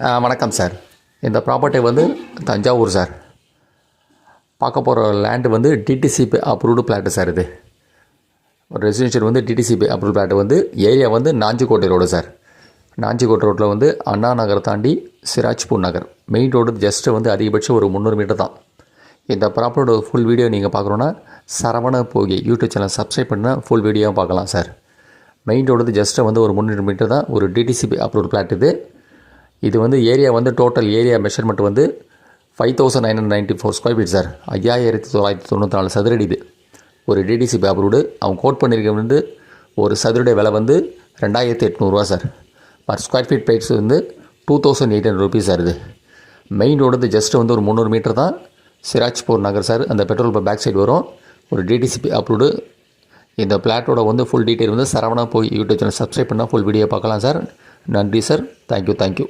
வணக்கம் சார். இந்த ப்ராப்பர்ட்டி வந்து தஞ்சாவூர் சார். பார்க்க போகிற லேண்டு வந்து டிடிசிபி அப்ரூவ்டு பிளாட்டு சார். இது ஒரு ரெசிடென்ஷியல் வந்து டிடிசிபி அப்ரூவ்டு பிளாட்டு வந்து ஏரியா வந்து நாஞ்சிக்கோட்டை ரோடு சார். நாஞ்சிக்கோட்டை ரோட்டில் வந்து அண்ணா நகர் தாண்டி சிராஜ்பூர் நகர் மெயின் ரோடு ஜஸ்ட்டு வந்து அதிகபட்சம் ஒரு 300 மீட்டர் தான். இந்த ப்ராப்பர்ட்டியோட ஃபுல் வீடியோ நீங்கள் பார்க்குறோன்னா சரவண போகி யூடியூப் சேனல் சப்ஸ்கிரைப் பண்ணால் ஃபுல் வீடியோவும் பார்க்கலாம் சார். மெயின் ரோடு ஜஸ்ட்டு வந்து ஒரு 300 மீட்டர் தான். ஒரு டிடிசிபி அப்ரூவ்டு பிளாட் இது வந்து ஏரியா வந்து டோட்டல் ஏரியா மெஷர்மெண்ட் வந்து 5994 ஸ்கொயர் ஃபீட் சார். 5994 சதுரடி. இது ஒரு டிடிசிபி அப்ரூவ்டு. அவங்க கோட் பண்ணியிருக்க வந்து ஒரு சதுரடி விலை வந்து 2800 sir. Per square feet price வந்து 2800 ருபீஸ் சார். இது மெயின் ரோடு வந்து ஜஸ்ட்டு வந்து ஒரு 300 மீட்டர் தான். சிராஜ்பூர் நகர் சார். அந்த பெட்ரோல் பம்ப் பேக் சைடு வரும். ஒரு டிடிசிபி அப்ரூவ்டு. இந்த பிளாட்டோட வந்து ஃபுல் டீட்டெயில் வந்து சரவணா போய் யூடியூப் சேனல் சப்ஸ்கிரைப் பண்ணால் ஃபுல் வீடியோ பார்க்கலாம் சார். நன்றி சார். தேங்க்யூ.